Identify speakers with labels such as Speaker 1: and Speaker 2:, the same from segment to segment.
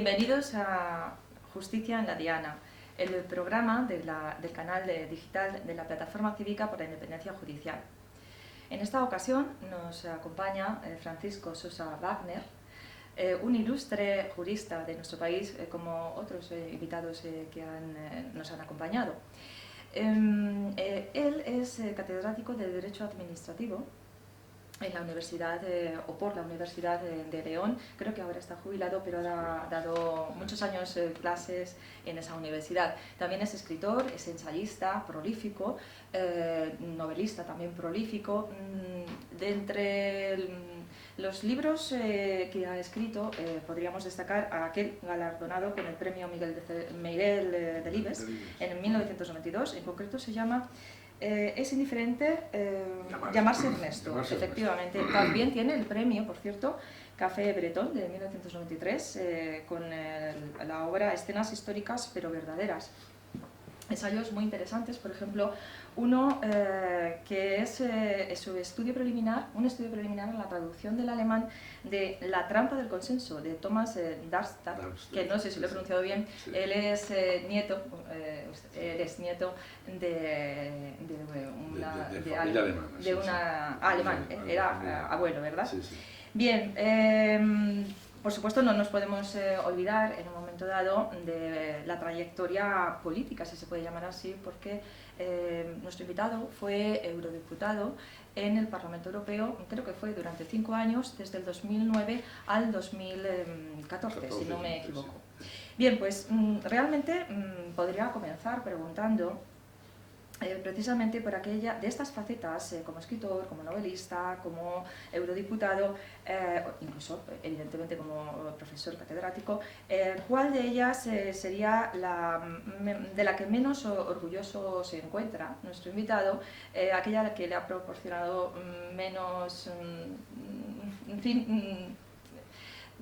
Speaker 1: Bienvenidos a Justicia en la Diana, el programa del canal digital de la Plataforma Cívica por la Independencia Judicial. En esta ocasión nos acompaña Francisco Sosa Wagner, un ilustre jurista de nuestro país, como otros invitados que nos han acompañado. Él es catedrático de Derecho Administrativo en la Universidad, o por la Universidad de León. Creo que ahora está jubilado, pero ha dado muchos años clases en esa universidad. También es escritor, es ensayista, prolífico, novelista también prolífico. De entre los libros que ha escrito, podríamos destacar a aquel galardonado con el premio Miguel Delibes en 1992. En concreto se llama Es indiferente llamarse Ernesto, efectivamente. También tiene el premio, por cierto, Café Bretón de 1993, con la obra Escenas históricas pero verdaderas. Ensayos muy interesantes, por ejemplo, uno que es su estudio preliminar, un estudio preliminar en la traducción del alemán de La trampa del consenso, de Thomas Darmstadt, que no sé si lo he pronunciado bien. Sí. Él es nieto de una alemán, era abuelo, ¿verdad?
Speaker 2: Sí, sí.
Speaker 1: Bien, por supuesto no nos podemos olvidar en un momento dado de la trayectoria política, si se puede llamar así, porque nuestro invitado fue eurodiputado en el Parlamento Europeo, creo que fue durante 5 años, desde el 2009 al 2014, si no me equivoco. Bien, pues realmente podría comenzar preguntando precisamente por aquella de estas facetas, como escritor, como novelista, como eurodiputado, incluso evidentemente como profesor catedrático, ¿cuál de ellas sería de la que menos orgulloso se encuentra nuestro invitado, aquella que le ha proporcionado menos, en fin,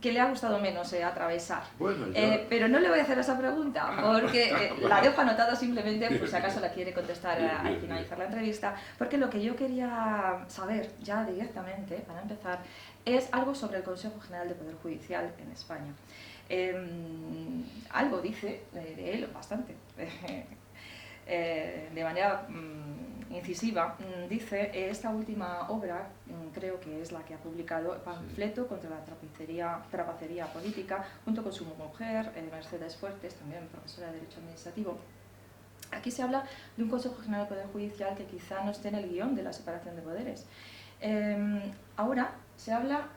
Speaker 1: que le ha gustado menos atravesar?
Speaker 2: Bueno,
Speaker 1: pero no le voy a hacer esa pregunta, porque la dejo anotada simplemente, por si acaso la quiere contestar al finalizar la entrevista, porque lo que yo quería saber ya directamente, para empezar, es algo sobre el Consejo General de Poder Judicial en España. Algo dice de él, bastante, de manera incisiva, dice esta última obra, creo que es la que ha publicado, Panfleto contra la trapacería política, junto con su mujer, Mercedes Fuertes, también profesora de Derecho Administrativo. Aquí se habla de un Consejo General de Poder Judicial que quizá no esté en el guión de la separación de poderes. Ahora se habla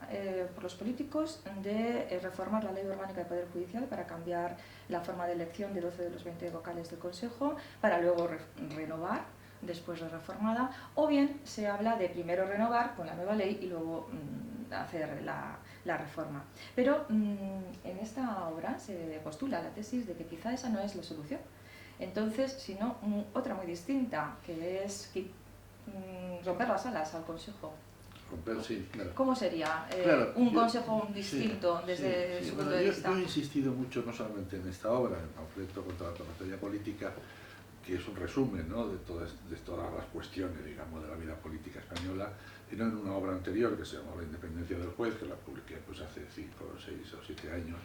Speaker 1: por los políticos de reformar la Ley Orgánica de Poder Judicial para cambiar la forma de elección de 12 de los 20 vocales del Consejo, para luego renovar después de reformada, o bien se habla de primero renovar con la nueva ley y luego hacer la reforma. Pero en esta obra se postula la tesis de que quizá esa no es la solución. Entonces, sino otra muy distinta, que es romper las alas al Consejo.
Speaker 2: Romper, sí, claro.
Speaker 1: ¿Cómo sería un consejo distinto desde su punto de vista?
Speaker 2: Yo he insistido mucho, no solamente en esta obra, en el Panfleto contra la trapacería política, que es un resumen, ¿no?, de todas las cuestiones, digamos, de la vida política española, sino en una obra anterior que se llamó La Independencia del Juez, que la publiqué pues hace 5, 6 o 7 años.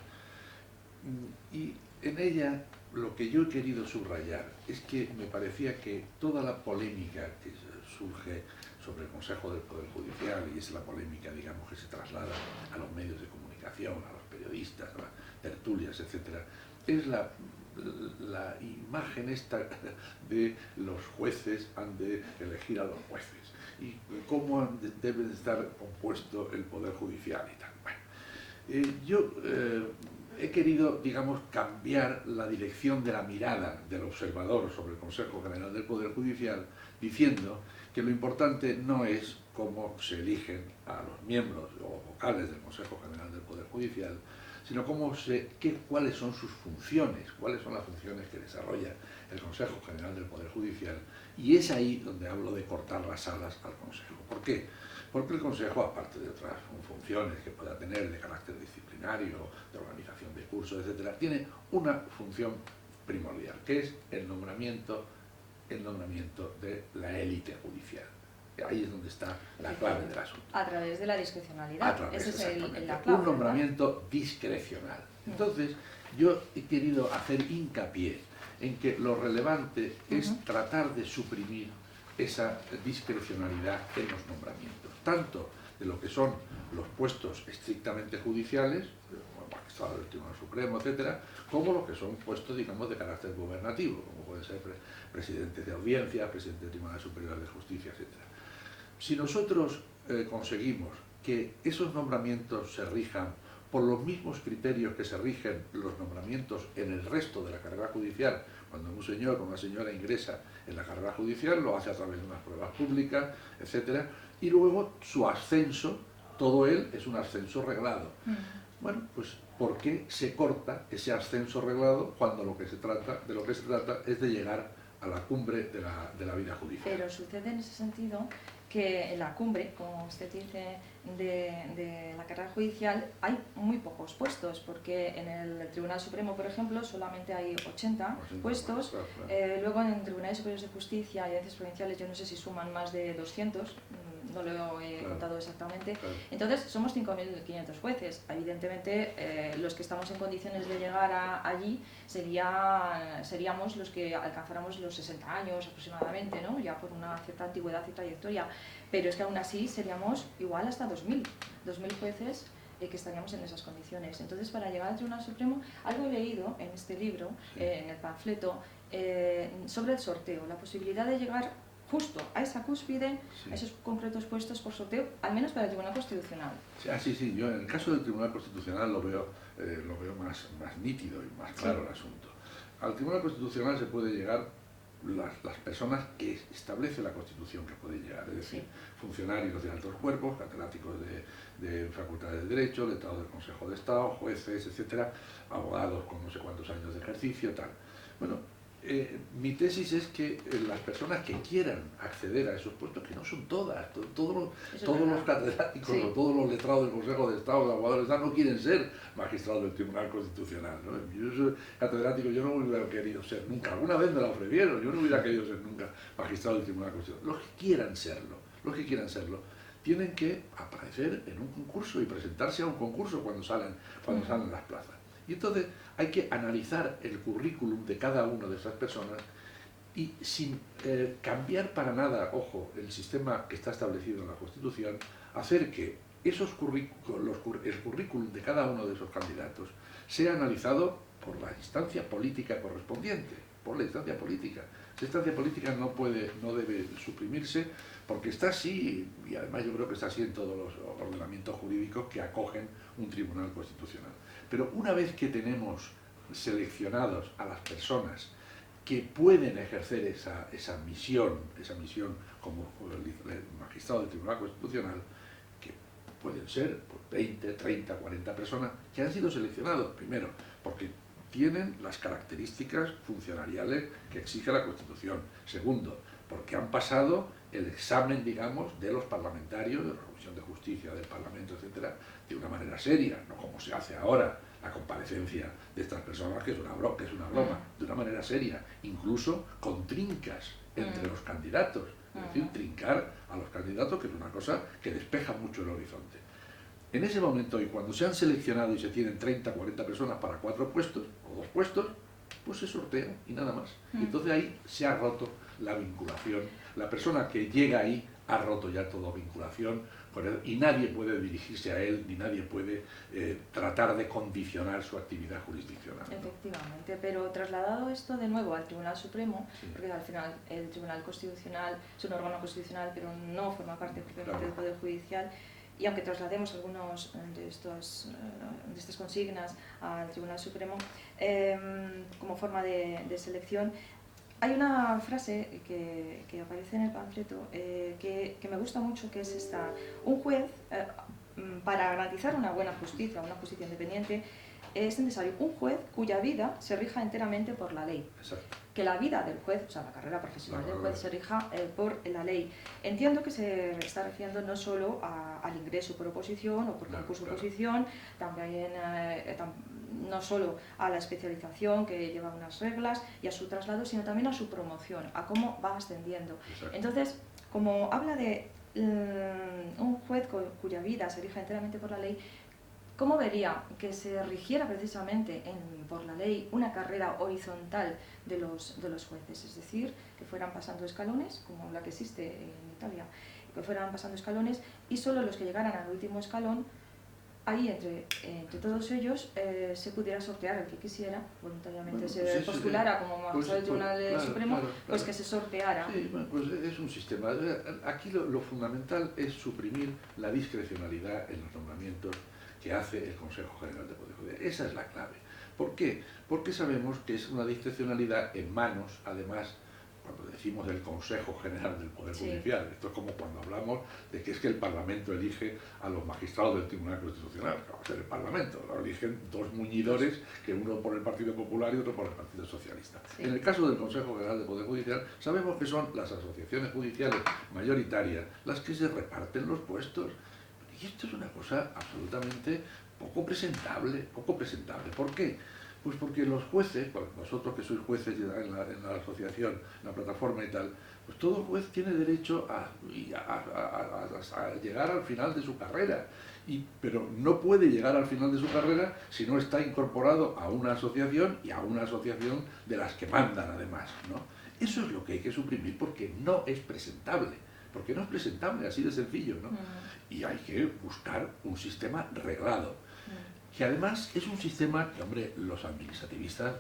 Speaker 2: Y en ella lo que yo he querido subrayar es que me parecía que toda la polémica que surge sobre el Consejo del Poder Judicial, y es la polémica, digamos, que se traslada a los medios de comunicación, a los periodistas, a las tertulias, etc., es la imagen esta de los jueces han de elegir a los jueces y cómo debe estar compuesto el Poder Judicial y tal. Bueno, yo he querido, digamos, cambiar la dirección de la mirada del observador sobre el Consejo General del Poder Judicial, diciendo que lo importante no es cómo se eligen a los miembros o vocales del Consejo General del Poder Judicial, sino cuáles son sus funciones, cuáles son las funciones que desarrolla el Consejo General del Poder Judicial, y es ahí donde hablo de cortar las alas al Consejo. ¿Por qué? Porque el Consejo, aparte de otras funciones que pueda tener de carácter disciplinario, de organización de cursos, etc., tiene una función primordial, que es el nombramiento de la élite judicial. Ahí es donde está la clave del asunto.
Speaker 1: A través de la discrecionalidad. Ese es la clave.
Speaker 2: Un nombramiento discrecional. Entonces, yo he querido hacer hincapié en que lo relevante es tratar de suprimir esa discrecionalidad en los nombramientos, tanto de lo que son los puestos estrictamente judiciales, como el magistrado del Tribunal Supremo, etcétera, como lo que son puestos, digamos, de carácter gubernativo, como pueden ser presidente de audiencia, presidente del Tribunal Superior de Justicia, etcétera. Si nosotros conseguimos que esos nombramientos se rijan por los mismos criterios que se rigen los nombramientos en el resto de la carrera judicial, cuando un señor o una señora ingresa en la carrera judicial, lo hace a través de unas pruebas públicas, etcétera, y luego su ascenso, todo él es un ascenso reglado. Bueno, pues ¿por qué se corta ese ascenso reglado cuando de lo que se trata es de llegar a la cumbre de la vida judicial?
Speaker 1: Pero sucede en ese sentido que en la cumbre, como usted dice, de la carrera judicial hay muy pocos puestos, porque en el Tribunal Supremo, por ejemplo, solamente hay 80 puestos, claro. Luego en Tribunales Superiores de Justicia y audiencias provinciales yo no sé si suman más de 200, no lo he contado exactamente. Claro. Entonces somos 5.500 jueces. Evidentemente los que estamos en condiciones de llegar allí seríamos los que alcanzáramos los 60 años aproximadamente, ¿no? Ya por una cierta antigüedad y trayectoria, pero es que aún así seríamos igual hasta 2.000 jueces que estaríamos en esas condiciones. Entonces, para llegar al Tribunal Supremo, algo he leído en este libro, en el panfleto, sobre el sorteo, la posibilidad de llegar justo a esa cúspide, a esos concretos puestos por sorteo, al menos para el Tribunal Constitucional.
Speaker 2: Sí, yo en el caso del Tribunal Constitucional lo veo más nítido y más claro el asunto. Al Tribunal Constitucional se puede llegar las personas que establece la Constitución que pueden llegar, es decir, funcionarios de altos cuerpos, catedráticos de facultades de Derecho, letrados del Consejo de Estado, jueces, etcétera, abogados con no sé cuántos años de ejercicio, tal. Bueno, mi tesis es que las personas que quieran acceder a esos puestos, que no son todas, todos los catedráticos o todos los letrados del Consejo de Estado, los abogados del Estado, no quieren ser magistrados del Tribunal Constitucional, ¿no? Yo soy catedrático, yo no hubiera querido ser nunca, alguna vez me lo ofrecieron, yo no hubiera querido ser nunca magistrado del Tribunal Constitucional. Los que quieran serlo, tienen que aparecer en un concurso y presentarse a un concurso cuando salen las plazas. Y entonces hay que analizar el currículum de cada una de esas personas y sin cambiar para nada, ojo, el sistema que está establecido en la Constitución, hacer que el currículum de cada uno de esos candidatos sea analizado por la instancia política correspondiente, por la instancia política. Esa instancia política no debe suprimirse porque está así, y además yo creo que está así en todos los ordenamientos jurídicos que acogen un tribunal constitucional. Pero una vez que tenemos seleccionados a las personas que pueden ejercer esa misión como magistrado del Tribunal Constitucional, que pueden ser 20, 30, 40 personas que han sido seleccionados, primero, porque tienen las características funcionariales que exige la Constitución. Segundo, porque han pasado el examen, digamos, de los parlamentarios, de la Comisión de Justicia, del Parlamento, etcétera, de una manera seria, no como se hace ahora, la comparecencia de estas personas, que es una broma, de una manera seria, incluso con trincas entre los candidatos, es decir, trincar a los candidatos, que es una cosa que despeja mucho el horizonte. En ese momento, y cuando se han seleccionado y se tienen 30, 40 personas para 4 puestos, o 2 puestos, pues se sortea y nada más. Y entonces ahí se ha roto la vinculación. La persona que llega ahí ha roto ya toda vinculación con él y nadie puede dirigirse a él ni nadie puede tratar de condicionar su actividad jurisdiccional, ¿no?
Speaker 1: Efectivamente, pero trasladado esto de nuevo al Tribunal Supremo, porque al final el Tribunal Constitucional es un órgano constitucional pero no forma parte propiamente del Poder Judicial, y aunque traslademos algunos de estas consignas al Tribunal Supremo como forma de selección, hay una frase que aparece en el panfleto que me gusta mucho, que es esta: un juez, para garantizar una buena justicia, una justicia independiente, es necesario un juez cuya vida se rija enteramente por la ley.
Speaker 2: Exacto.
Speaker 1: Que la vida del juez, o sea, la carrera profesional del juez se rija por la ley. Entiendo que se está refiriendo no solo al ingreso por oposición o por concurso oposición, también no solo a la especialización que lleva unas reglas y a su traslado, sino también a su promoción, a cómo va ascendiendo.
Speaker 2: Exacto.
Speaker 1: Entonces, como habla de un juez cuya vida se rige enteramente por la ley, ¿cómo vería que se rigiera precisamente por la ley una carrera horizontal de los jueces? Es decir, que fueran pasando escalones, como la que existe en Italia, que fueran pasando escalones y solo los que llegaran al último escalón, ahí entre todos ellos se pudiera sortear el que quisiera, voluntariamente se postulara como magistrado del Tribunal Supremo, pues que se sorteara.
Speaker 2: Sí, bueno, pues es un sistema. Aquí lo fundamental es suprimir la discrecionalidad en los nombramientos que hace el Consejo General de Poder Judicial. Esa es la clave. ¿Por qué? Porque sabemos que es una discrecionalidad en manos, además, cuando decimos del Consejo General del Poder Judicial. Esto es como cuando hablamos de que es que el Parlamento elige a los magistrados del Tribunal Constitucional, que va a ser el Parlamento, lo eligen dos muñidores, que uno por el Partido Popular y otro por el Partido Socialista. Sí. En el caso del Consejo General del Poder Judicial, sabemos que son las asociaciones judiciales mayoritarias las que se reparten los puestos. Y esto es una cosa absolutamente poco presentable, poco presentable. ¿Por qué? Pues porque los jueces, vosotros que sois jueces en la asociación, en la plataforma y tal, pues todo juez tiene derecho a llegar al final de su carrera, pero no puede llegar al final de su carrera si no está incorporado a una asociación y a una asociación de las que mandan además, ¿no? Eso es lo que hay que suprimir porque no es presentable. Porque no es presentable, así de sencillo, ¿no? Y hay que buscar un sistema reglado, que además es un sistema que, hombre, los administrativistas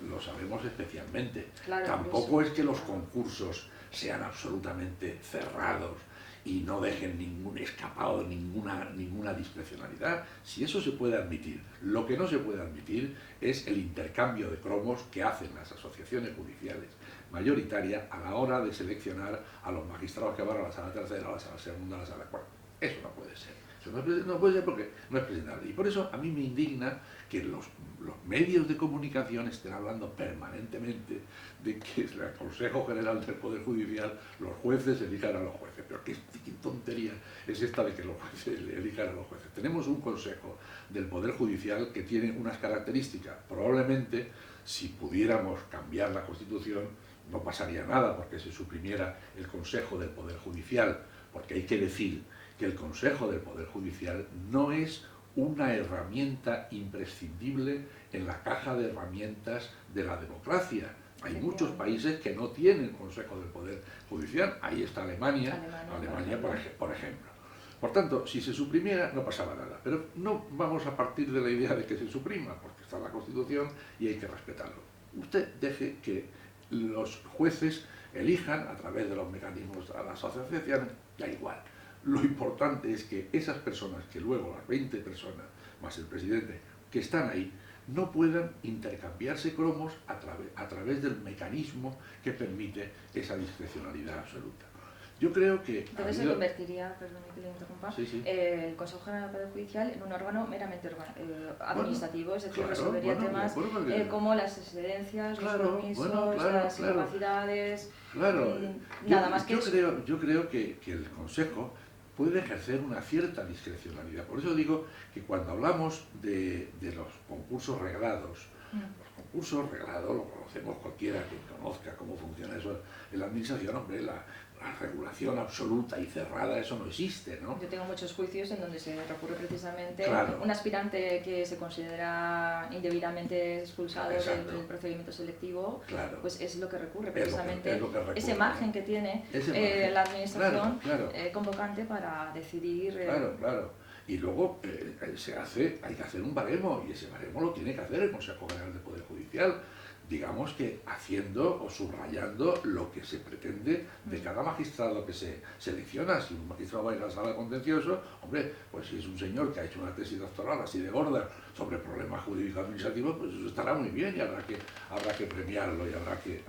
Speaker 2: lo sabemos especialmente. Claro, tampoco es que los concursos sean absolutamente cerrados y no dejen ningún escapado, ninguna discrecionalidad. Si eso se puede admitir, lo que no se puede admitir es el intercambio de cromos que hacen las asociaciones judiciales mayoritarias a la hora de seleccionar a los magistrados que van a la sala tercera, a la sala segunda, a la sala cuarta. Eso no puede ser. Eso no puede ser porque no es presentable. Y por eso a mí me indigna que los medios de comunicación estén hablando permanentemente de que el Consejo General del Poder Judicial, los jueces elijan a los jueces. Pero qué tontería es esta de que los jueces elijan a los jueces. Tenemos un Consejo del Poder Judicial que tiene unas características. Probablemente, si pudiéramos cambiar la Constitución, no pasaría nada porque se suprimiera el Consejo del Poder Judicial, porque hay que decir que el Consejo del Poder Judicial no es una herramienta imprescindible en la caja de herramientas de la democracia. Hay muchos países que no tienen Consejo del Poder Judicial. Ahí está Alemania por ejemplo. Por tanto, si se suprimiera no pasaba nada. Pero no vamos a partir de la idea de que se suprima, porque está en la Constitución y hay que respetarlo. Usted deje que los jueces elijan a través de los mecanismos a las asociaciones, da igual. Lo importante es que esas personas, que luego las 20 personas, más el presidente, que están ahí, no puedan intercambiarse cromos a través del mecanismo que permite esa discrecionalidad absoluta. Yo creo que...
Speaker 1: Entonces se convertiría, perdón que le interrumpa, el Consejo General del Poder Judicial en un órgano meramente administrativo, es decir, resolvería temas como las excedencias, los permisos, las incapacidades, nada más que eso.
Speaker 2: Yo creo que el Consejo puede ejercer una cierta discrecionalidad. Por eso digo que cuando hablamos de los concursos reglados, los concursos reglados lo conocemos cualquiera que conozca cómo funciona eso en la administración, hombre, la regulación absoluta y cerrada, eso no existe, ¿no?
Speaker 1: Yo tengo muchos juicios en donde se recurre precisamente un aspirante que se considera indebidamente expulsado del procedimiento selectivo, pues es lo que recurre precisamente, ese margen que tiene la administración convocante para decidir...
Speaker 2: Y luego hay que hacer un baremo, y ese baremo lo tiene que hacer el Consejo General del Poder Judicial, digamos que haciendo o subrayando lo que se pretende de cada magistrado que se selecciona. Si un magistrado va a ir a la sala de contencioso, hombre, pues si es un señor que ha hecho una tesis doctoral así de gorda sobre problemas jurídicos administrativos, pues eso estará muy bien y habrá que premiarlo y habrá que...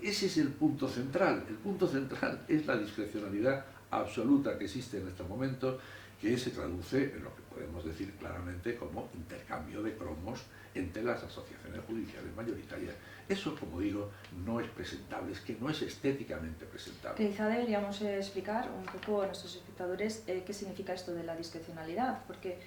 Speaker 2: Ese es el punto central. El punto central es la discrecionalidad absoluta que existe en estos momentos, que se traduce en lo que podemos decir claramente como intercambio de cromos entre las asociaciones judiciales mayoritarias. Eso, como digo, no es presentable, es que no es estéticamente presentable.
Speaker 1: Quizá deberíamos explicar un poco a nuestros espectadores qué significa esto de la discrecionalidad, porque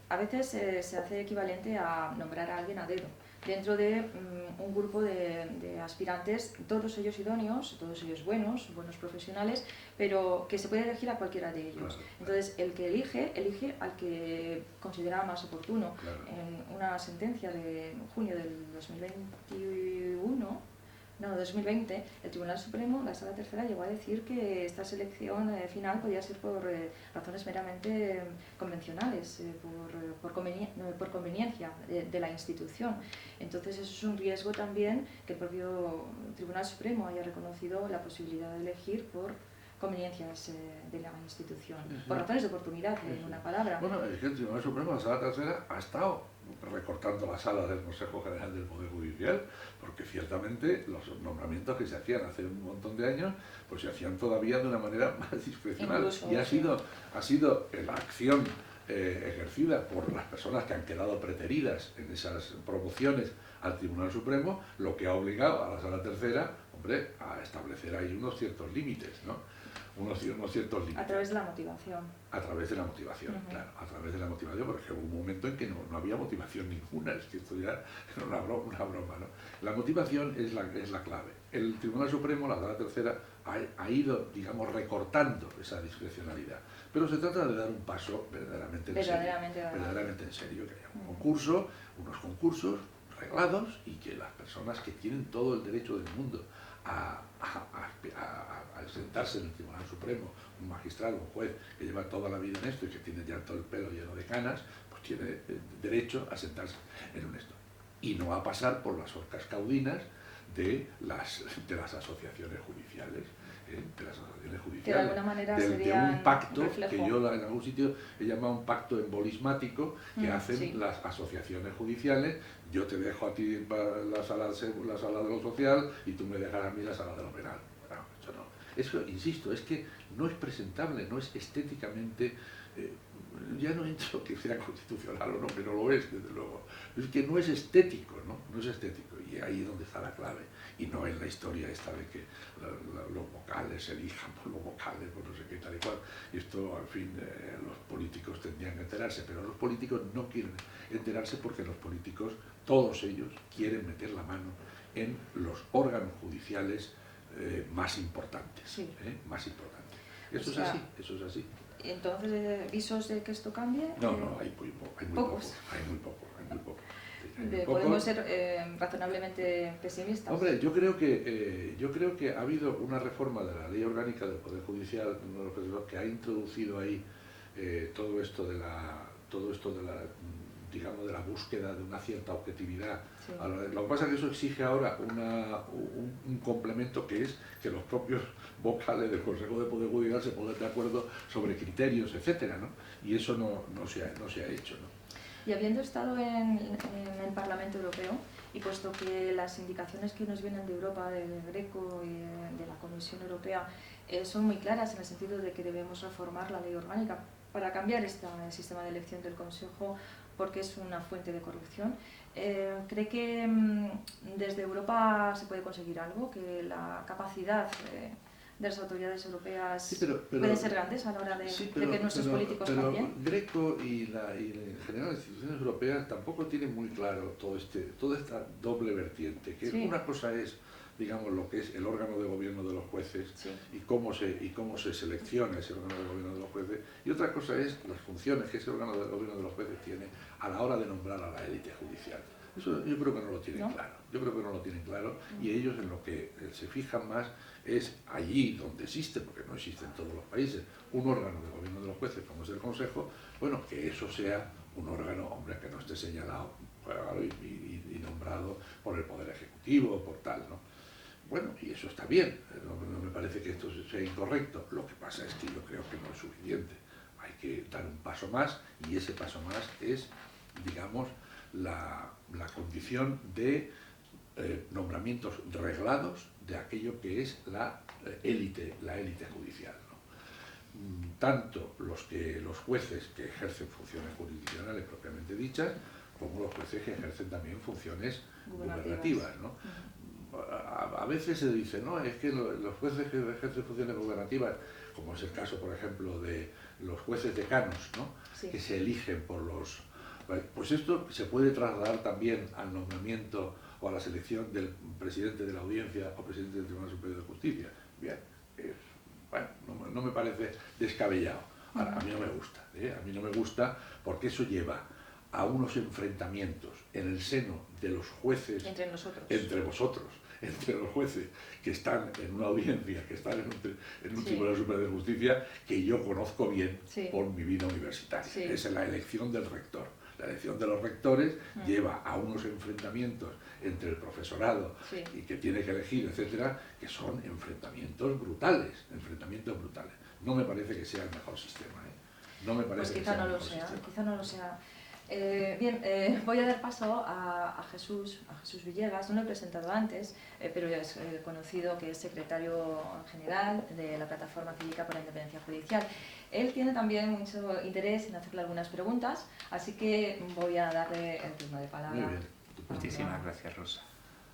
Speaker 1: a veces se hace equivalente a nombrar a alguien a dedo. dentro de un grupo de aspirantes, todos ellos idóneos, todos ellos buenos profesionales, pero que se puede elegir a cualquiera de ellos.
Speaker 2: Claro.
Speaker 1: Entonces, el que elige al que considera más oportuno.
Speaker 2: Claro.
Speaker 1: En una sentencia de junio del 2020, el Tribunal Supremo, la Sala Tercera, llegó a decir que esta selección final podía ser por razones meramente convencionales, por conveniencia de la institución. Entonces eso es un riesgo también, que el propio Tribunal Supremo haya reconocido la posibilidad de elegir por conveniencias de la institución, por razones de oportunidad, en una palabra.
Speaker 2: Bueno, es que el Tribunal Supremo, la Sala Tercera, ha estado recortando la sala del Consejo General del Poder Judicial, porque ciertamente los nombramientos que se hacían hace un montón de años, pues se hacían todavía de una manera más discrecional. Incluso, y ha sido la acción ejercida por las personas que han quedado preteridas en esas promociones al Tribunal Supremo, lo que ha obligado a la Sala Tercera, hombre, a establecer ahí unos ciertos límites, ¿no? Unos ciertos límites.
Speaker 1: A través de la motivación.
Speaker 2: A través de la motivación, claro, a través de la motivación, porque hubo un momento en que no había motivación ninguna, es que esto ya era una broma, ¿no? La motivación es la clave. El Tribunal Supremo, la Sala Tercera, ha ido, digamos, recortando esa discrecionalidad, pero se trata de dar un paso verdaderamente en serio, que haya unos concursos reglados y que las personas que tienen todo el derecho del mundo a sentarse en el Tribunal Supremo, un magistrado, un juez que lleva toda la vida en esto y que tiene ya todo el pelo lleno de canas, pues tiene derecho a sentarse en un esto. Y no a pasar por las orcas caudinas de las asociaciones judiciales.
Speaker 1: Que de alguna manera
Speaker 2: de un pacto que yo en algún sitio he llamado un pacto embolismático que hacen las asociaciones judiciales. Yo te dejo a ti la sala de lo social y tú me dejas a mí la sala de lo penal. Bueno, eso no. Eso, insisto, es que no es presentable, no es estéticamente, ya no he dicho que sea constitucional o no, que no lo es, desde luego. Es que no es estético, ¿no? No es estético, y ahí es donde está la clave. Y no en la historia esta de que los vocales se elijan por los vocales, por no sé qué, tal y cual. Y esto, al fin, los políticos tendrían que enterarse, pero los políticos no quieren enterarse porque los políticos, todos ellos, quieren meter la mano en los órganos judiciales más importantes. Más importantes. Eso es así.
Speaker 1: Entonces, ¿visos de que esto cambie?
Speaker 2: No, hay muy pocos. Hay muy poco.
Speaker 1: ¿Podemos ser razonablemente pesimistas?
Speaker 2: Hombre, yo creo que ha habido una reforma de la Ley Orgánica del Poder Judicial que ha introducido ahí todo esto de la digamos, de la búsqueda de una cierta objetividad. Sí. Lo que pasa es que eso exige ahora un complemento, que es que los propios vocales del Consejo de Poder Judicial se pongan de acuerdo sobre criterios, etcétera, ¿no? Y eso no se ha hecho, ¿no?
Speaker 1: Y habiendo estado en el Parlamento Europeo, y puesto que las indicaciones que nos vienen de Europa, del Greco y de la Comisión Europea, son muy claras en el sentido de que debemos reformar la ley orgánica para cambiar este sistema de elección del Consejo, porque es una fuente de corrupción. ¿Cree que desde Europa se puede conseguir algo? ¿Que la capacidad de las autoridades europeas pueden ser grandes a la hora de que nuestros políticos cambien?
Speaker 2: Greco y en general las instituciones europeas tampoco tienen muy claro toda esta doble vertiente, que una cosa es, digamos, lo que es el órgano de gobierno de los jueces y cómo se selecciona ese órgano de gobierno de los jueces, y otra cosa es las funciones que ese órgano de gobierno de los jueces tiene a la hora de nombrar a la élite judicial. Eso yo creo que no lo tienen claro. Yo creo que no lo tienen claro, y ellos en lo que se fijan más es allí donde existe, porque no existe en todos los países, un órgano de gobierno de los jueces como es el Consejo, bueno, que eso sea un órgano, hombre, que no esté señalado y nombrado por el Poder Ejecutivo, por tal, ¿no? Bueno, y eso está bien, no me parece que esto sea incorrecto. Lo que pasa es que yo creo que no es suficiente. Hay que dar un paso más, y ese paso más es, digamos, la condición de nombramientos reglados de aquello que es la élite judicial, ¿no? Tanto los jueces que ejercen funciones jurisdiccionales propiamente dichas, como los jueces que ejercen también funciones gubernativas, ¿no? A veces se dice, no, es que los jueces que ejercen funciones gubernativas, como es el caso, por ejemplo, de los jueces decanos, ¿no? Que se eligen por los Vale, pues esto se puede trasladar también al nombramiento o a la selección del presidente de la Audiencia o presidente del Tribunal Superior de Justicia. Bien, bueno, no me parece descabellado. Ahora, a mí no me gusta, a mí no me gusta porque eso lleva a unos enfrentamientos en el seno de los jueces,
Speaker 1: entre nosotros,
Speaker 2: entre vosotros, entre los jueces que están en una audiencia, que están en un Tribunal Superior de Justicia, que yo conozco bien por mi vida universitaria. Es la elección del rector. La elección de los rectores lleva a unos enfrentamientos entre el profesorado y que tiene que elegir, etcétera, que son enfrentamientos brutales, No me parece que sea el mejor sistema, No me parece
Speaker 1: pues quizá no lo sea. Bien, voy a dar paso a Jesús Villegas. No lo he presentado antes, pero ya es conocido que es secretario general de la Plataforma Cívica por la Independencia Judicial. Él tiene también mucho interés en hacerle algunas preguntas, así que voy a darle el turno de palabra.
Speaker 2: Muy bien.
Speaker 3: Muchísimas gracias, Rosa.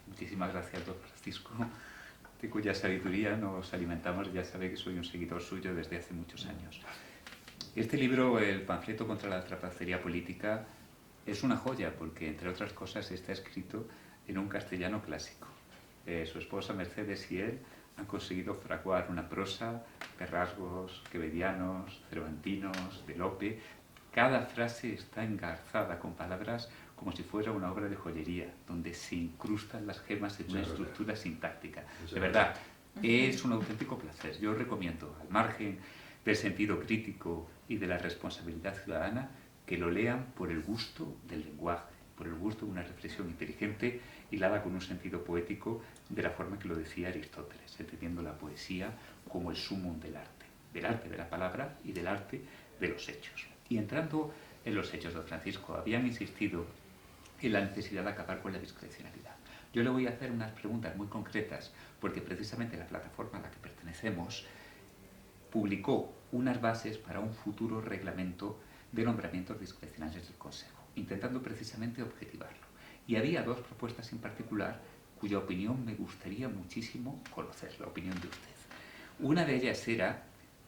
Speaker 3: Muchísimas gracias, don Francisco, de cuya sabiduría nos alimentamos. Ya sabe que soy un seguidor suyo desde hace muchos años. Este libro, el panfleto contra la trapacería política, es una joya porque, entre otras cosas, está escrito en un castellano clásico. Su esposa Mercedes y él han conseguido fraguar una prosa de rasgos quevedianos, cervantinos, de Lope. Cada frase está engarzada con palabras como si fuera una obra de joyería, donde se incrustan las gemas en una estructura sintáctica. De verdad, es un auténtico placer. Yo recomiendo, al margen del sentido crítico y de la responsabilidad ciudadana, que lo lean por el gusto del lenguaje, por el gusto de una reflexión inteligente hilada con un sentido poético, de la forma que lo decía Aristóteles, entendiendo la poesía como el sumum del arte de la palabra y del arte de los hechos. Y entrando en los hechos, don Francisco, habían insistido en la necesidad de acabar con la discrecionalidad. Yo le voy a hacer unas preguntas muy concretas, porque precisamente la plataforma a la que pertenecemos publicó unas bases para un futuro reglamento de nombramientos discrecionales del Consejo, intentando precisamente objetivarlo. Y había dos propuestas en particular cuya opinión me gustaría muchísimo conocer, la opinión de usted. Una de ellas era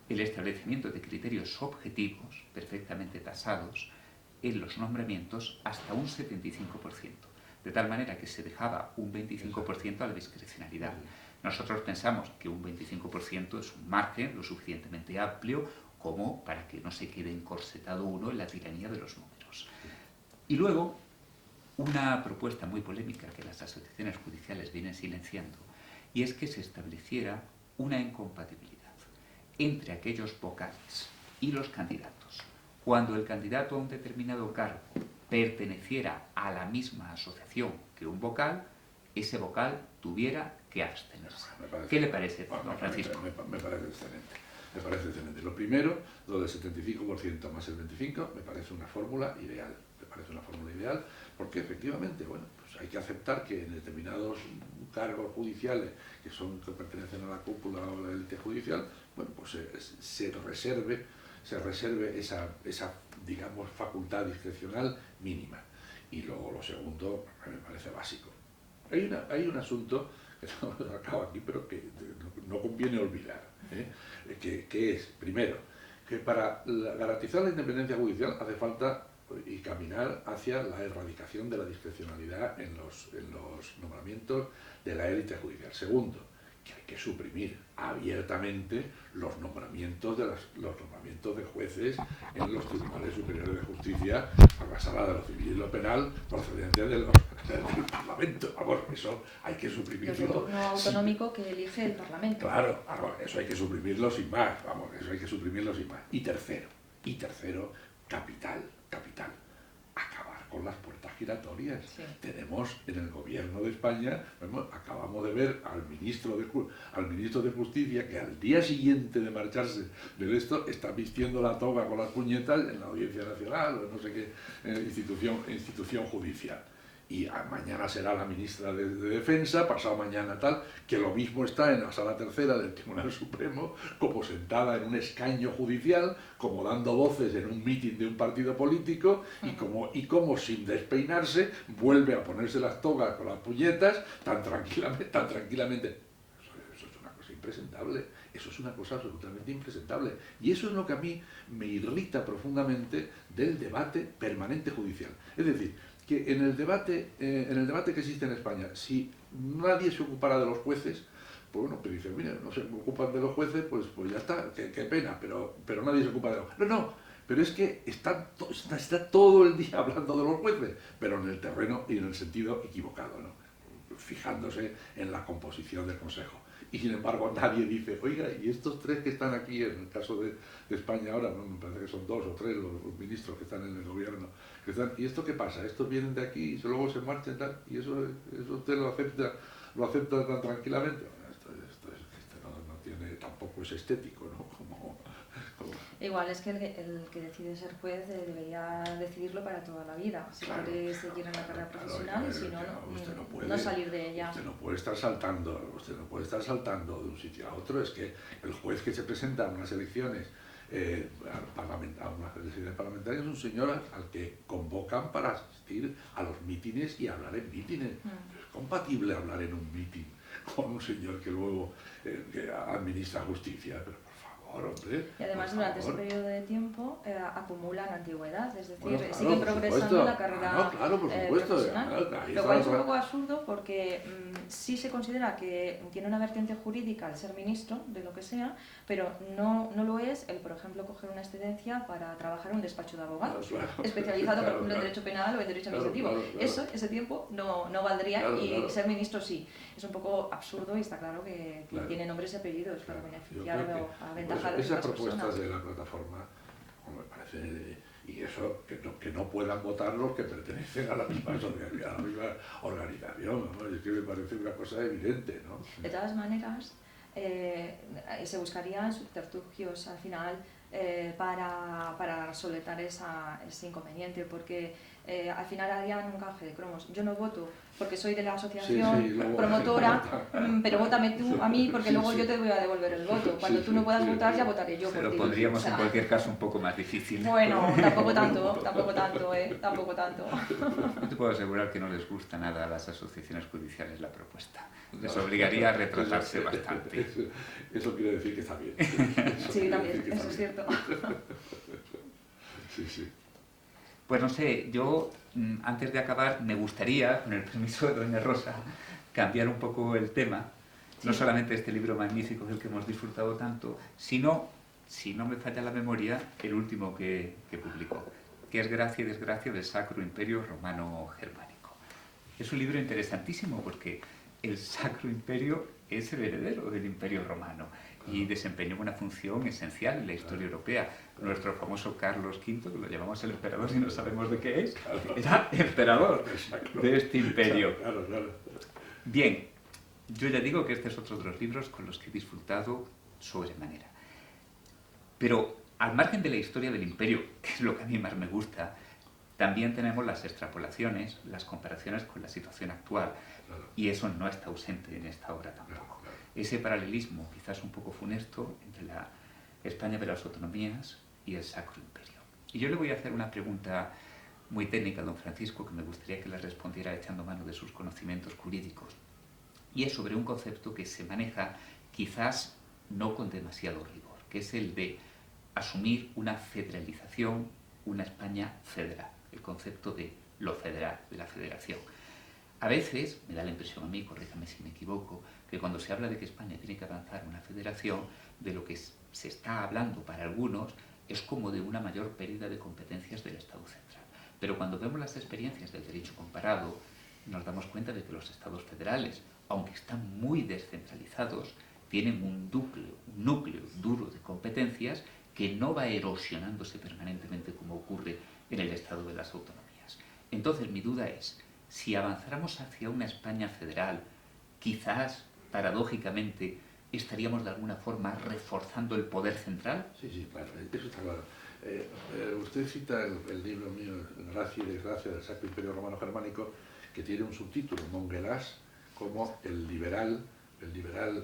Speaker 3: el establecimiento de criterios objetivos, perfectamente tasados, en los nombramientos hasta un 75%, de tal manera que se dejaba un 25% a la discrecionalidad. Nosotros pensamos que un 25% es un margen lo suficientemente amplio como para que no se quede encorsetado uno en la tiranía de los números. Y luego, una propuesta muy polémica que las asociaciones judiciales vienen silenciando, y es que se estableciera una incompatibilidad entre aquellos vocales y los candidatos. Cuando el candidato a un determinado cargo perteneciera a la misma asociación que un vocal, ese vocal tuviera que abstenerse. ¿Qué le parece, don Francisco?
Speaker 2: Me parece excelente. Me parece excelente. Lo primero, lo del 75% más el 25%, me parece una fórmula ideal. Me parece una fórmula ideal porque efectivamente, bueno, pues hay que aceptar que en determinados cargos judiciales que pertenecen a la cúpula o a la élite judicial, bueno, pues se reserve esa, digamos, facultad discrecional mínima. Y luego lo segundo, me parece básico. Hay un asunto que no acabo aquí, pero que no conviene olvidar, que es, primero, que para garantizar la independencia judicial hace falta y caminar hacia la erradicación de la discrecionalidad en los nombramientos de la élite judicial. Segundo, que hay que suprimir abiertamente los nombramientos de jueces en los tribunales superiores de justicia por la sala de lo civil y lo penal procedente del Parlamento. Vamos, eso hay que suprimirlo.
Speaker 1: El turno autonómico que elige el Parlamento.
Speaker 2: Claro, eso hay que suprimirlo sin más. Vamos, eso hay que suprimirlo sin más. Y tercero, capital, acabar con las puertas giratorias. Sí. Tenemos en el gobierno de España, acabamos de ver al ministro de Justicia que al día siguiente de marcharse de esto está vistiendo la toga con las puñetas en la Audiencia Nacional o en no sé qué institución judicial. Y mañana será la ministra de Defensa, pasado mañana tal, que lo mismo está en la Sala Tercera del Tribunal Supremo, como sentada en un escaño judicial, como dando voces en un mitin de un partido político, y como sin despeinarse vuelve a ponerse las togas con las puñetas tan tranquilamente. Eso es una cosa impresentable. Eso es una cosa absolutamente impresentable. Y eso es lo que a mí me irrita profundamente del debate permanente judicial. Es decir, que en el debate que existe en España, si nadie se ocupara de los jueces, pues bueno, pero dice, mira, no se ocupan de los jueces, pues ya está, qué pena, pero nadie se ocupa de los jueces. No, pero es que está todo el día hablando de los jueces, pero en el terreno y en el sentido equivocado, ¿no? Fijándose en la composición del Consejo. Y sin embargo nadie dice, oiga, y estos tres que están aquí, en el caso de España ahora, ¿no? Me parece que son 2 o 3 los ministros que están en el gobierno, ¿y esto qué pasa? Estos vienen de aquí y luego se marchan y tal, y eso usted lo acepta tan tranquilamente. Bueno, esto no tiene, tampoco es estético, ¿no?
Speaker 1: Igual es que el que decide ser juez debería decidirlo para toda la vida, si
Speaker 2: claro,
Speaker 1: quiere seguir en la carrera profesional, y si no,
Speaker 2: no puede,
Speaker 1: no salir de ella.
Speaker 2: Usted no puede estar saltando de un sitio a otro. Es que el juez que se presenta a unas elecciones parlamentarias es un señor al que convocan para asistir a los mítines y hablar en mítines. Es compatible hablar en un mítin con un señor que luego que administra justicia, pero hombre,
Speaker 1: y además durante ese periodo de tiempo acumulan antigüedad, es decir,
Speaker 2: bueno, claro,
Speaker 1: siguen progresando en la carrera
Speaker 2: claro, por supuesto,
Speaker 1: profesional. Lo cual es un poco absurdo porque sí se considera que tiene una vertiente jurídica al ser ministro de lo que sea, pero no lo es el, por ejemplo, coger una excedencia para trabajar en un despacho de abogados, especializado, por ejemplo, en derecho penal o en derecho administrativo. Ese tiempo no valdría, y ser ministro sí. Es un poco absurdo y está claro que tiene nombres y apellidos para beneficiar o aventajar.
Speaker 2: Esas propuestas de la plataforma, me parece, y eso, que no puedan votar los que pertenecen a la misma asociación, a la misma organización, ¿no? Es que me parece una cosa evidente, ¿no?
Speaker 1: De todas maneras, se buscarían subterfugios al final para solventar ese inconveniente, porque al final harían un canje de cromos. Yo no voto porque soy de la asociación promotora, pero vótame tú a mí porque luego yo te voy a devolver el voto. Cuando tú no puedas votar, ya votaré yo por ti.
Speaker 3: Lo pondríamos en cualquier caso un poco más difícil.
Speaker 1: Bueno, tampoco tanto, tampoco tanto.
Speaker 3: Yo te puedo asegurar que no les gusta nada a las asociaciones judiciales la propuesta. Les obligaría a retrasarse bastante.
Speaker 2: Eso quiere decir que está bien.
Speaker 1: Sí, también, eso es cierto.
Speaker 2: Sí.
Speaker 3: Pues no sé, yo antes de acabar me gustaría, con el permiso de doña Rosa, cambiar un poco el tema. No solamente este libro magnífico del que hemos disfrutado tanto, sino, si no me falla la memoria, el último que publicó, que es Gracia y desgracia del Sacro Imperio Romano Germánico. Es un libro interesantísimo porque el Sacro Imperio es el heredero del Imperio Romano y desempeñó una función esencial en la historia europea. Nuestro famoso Carlos V, que lo llamamos el emperador y no sabemos de qué es, era emperador de este imperio. Bien, yo ya digo que este es otro de los libros con los que he disfrutado sobremanera. Pero al margen de la historia del imperio, que es lo que a mí más me gusta, también tenemos las extrapolaciones, las comparaciones con la situación actual, y eso no está ausente en esta obra tampoco. Ese paralelismo, quizás un poco funesto, entre la España de las autonomías y el Sacro Imperio. Y yo le voy a hacer una pregunta muy técnica a don Francisco, que me gustaría que la respondiera echando mano de sus conocimientos jurídicos, y es sobre un concepto que se maneja quizás no con demasiado rigor, que es el de asumir una federalización, una España federal, el concepto de lo federal, de la federación. A veces, me da la impresión a mí, corríjame si me equivoco, que cuando se habla de que España tiene que avanzar en una federación, de lo que se está hablando para algunos es como de una mayor pérdida de competencias del Estado central. Pero cuando vemos las experiencias del derecho comparado, nos damos cuenta de que los estados federales, aunque están muy descentralizados, tienen un núcleo duro de competencias que no va erosionándose permanentemente como ocurre en el estado de las autonomías. Entonces mi duda es, si avanzáramos hacia una España federal, quizás, paradójicamente, estaríamos de alguna forma reforzando el poder central.
Speaker 2: Sí, claro, eso está claro. Usted cita el libro mío, Gracia y desgracia del Sacro Imperio Romano Germánico, que tiene un subtítulo, Montgelas, como el liberal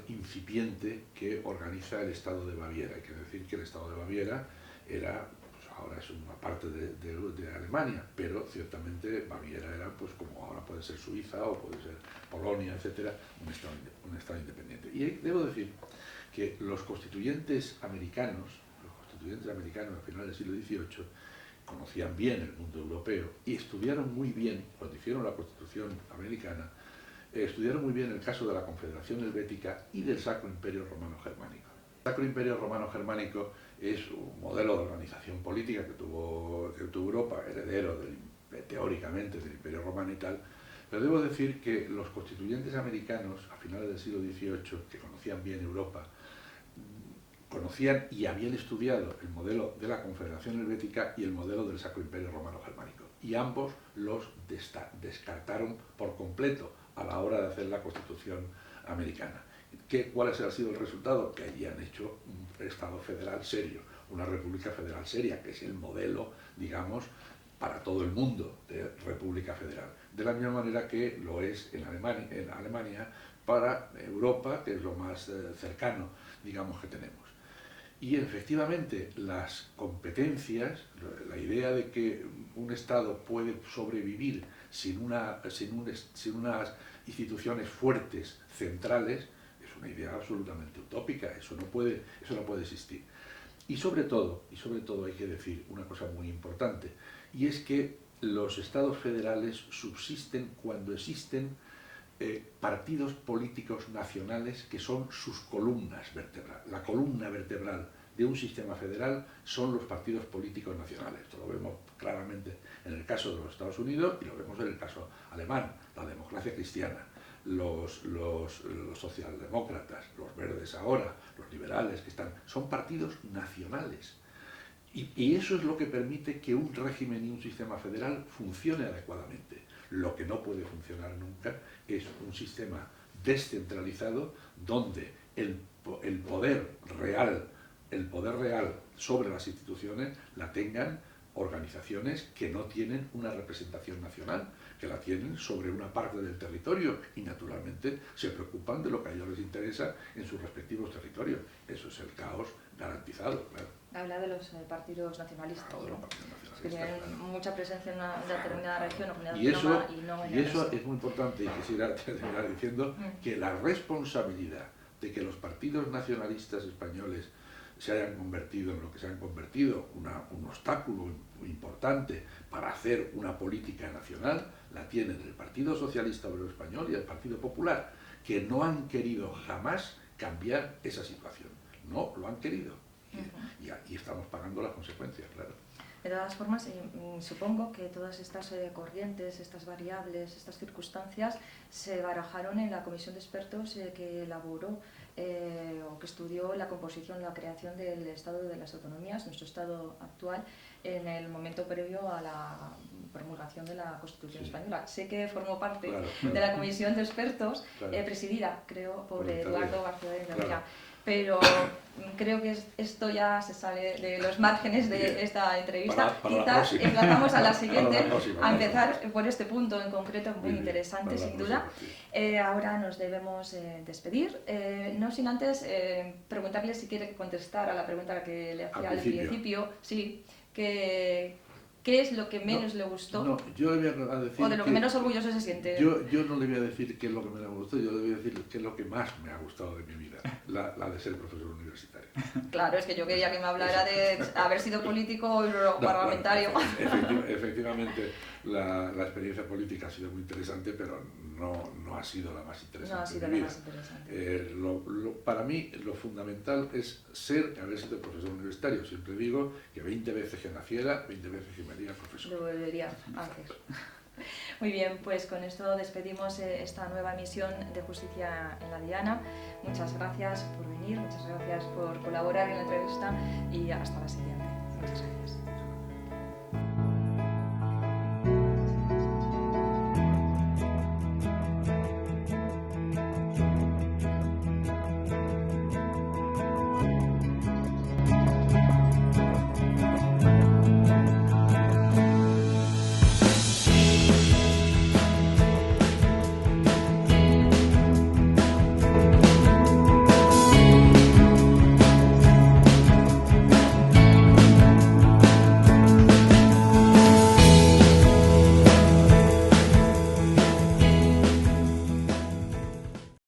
Speaker 2: incipiente que organiza el Estado de Baviera. Hay que decir que el Estado de Baviera era, pues ahora es una parte de Alemania, pero ciertamente Baviera era, pues como ahora puede ser Suiza o puede ser Polonia, etcétera, un Estado independiente. Y debo decir que los constituyentes americanos a finales del siglo XVIII, conocían bien el mundo europeo y estudiaron muy bien, cuando hicieron la Constitución americana, estudiaron muy bien el caso de la Confederación Helvética y del Sacro Imperio Romano Germánico. El Sacro Imperio Romano Germánico es un modelo de organización política que tuvo Europa, heredero teóricamente del Imperio Romano y tal, pero debo decir que los constituyentes americanos a finales del siglo XVIII, que conocían bien Europa, conocían y habían estudiado el modelo de la Confederación Helvética y el modelo del Sacro Imperio Romano Germánico, y ambos los descartaron por completo a la hora de hacer la Constitución americana. ¿Cuál ha sido el resultado? Que allí han hecho un Estado federal serio, una República Federal seria, que es el modelo, digamos, para todo el mundo de República Federal. De la misma manera que lo es en Alemania para Europa, que es lo más cercano, digamos, que tenemos. Y efectivamente las competencias, la idea de que un Estado puede sobrevivir sin unas instituciones fuertes, centrales, es una idea absolutamente utópica, eso no puede existir. Y sobre todo hay que decir una cosa muy importante, y es que los Estados federales subsisten cuando existen partidos políticos nacionales que son sus columnas vertebrales. La columna vertebral de un sistema federal son los partidos políticos nacionales. Esto lo vemos claramente en el caso de los Estados Unidos y lo vemos en el caso alemán, la democracia cristiana, los socialdemócratas, los verdes ahora, los liberales que están, son partidos nacionales. Y eso es lo que permite que un régimen y un sistema federal funcione adecuadamente. Lo que no puede funcionar nunca es un sistema descentralizado donde el poder real sobre las instituciones la tengan organizaciones que no tienen una representación nacional, que la tienen sobre una parte del territorio y naturalmente se preocupan de lo que a ellos les interesa en sus respectivos territorios. Eso es el caos garantizado, claro.
Speaker 1: Habla de los partidos nacionalistas,
Speaker 2: Todos
Speaker 1: ¿no?
Speaker 2: los partidos nacionalistas,
Speaker 1: Que tienen
Speaker 2: claro.
Speaker 1: mucha presencia en una determinada región o comunidad
Speaker 2: Y
Speaker 1: autónoma y no en el
Speaker 2: eso
Speaker 1: resto.
Speaker 2: es muy importante, y quisiera terminar diciendo que la responsabilidad de que los partidos nacionalistas españoles se hayan convertido en lo que se han convertido, un obstáculo importante para hacer una política nacional, la tienen el Partido Socialista Obrero Español y el Partido Popular, que no han querido jamás cambiar esa situación. No lo han querido. Y aquí estamos pagando las consecuencias, claro.
Speaker 1: De todas formas, supongo que todas estas corrientes, estas variables, estas circunstancias se barajaron en la comisión de expertos que elaboró o que estudió la composición, la creación del Estado de las Autonomías, nuestro Estado actual, en el momento previo a la promulgación de la Constitución española. Sé que formó parte de la comisión de expertos, presidida, creo, por Eduardo García de Interría. Pero creo que esto ya se sale de los márgenes de esta entrevista. Quizás emplazamos a la siguiente, a empezar por este punto en concreto, muy interesante sin duda. Ahora nos debemos despedir, no sin antes preguntarle si quiere contestar a la pregunta que le hacía al principio. Sí, ¿qué es lo que menos le gustó?
Speaker 2: No, yo le voy a decir
Speaker 1: o de lo que menos orgulloso se siente.
Speaker 2: Yo no le voy a decir qué es lo que menos me gustó, yo le voy a decir qué es lo que más me ha gustado de mi vida, la de ser profesor universitario.
Speaker 1: Claro, es que yo quería que me hablara de haber sido político o parlamentario.
Speaker 2: Bueno, efectivamente, la experiencia política ha sido muy interesante, pero no ha sido la más interesante.
Speaker 1: No ha sido
Speaker 2: de mi
Speaker 1: la
Speaker 2: vida.
Speaker 1: más interesante.
Speaker 2: Para mí, lo fundamental es haber sido profesor universitario. Siempre digo que 20 veces que naciera, 20 veces que me haría profesor.
Speaker 1: Lo debería hacer. Muy bien, pues con esto despedimos esta nueva emisión de Justicia en la Diana. Muchas gracias por venir, muchas gracias por colaborar en la entrevista y hasta la siguiente. Muchas gracias.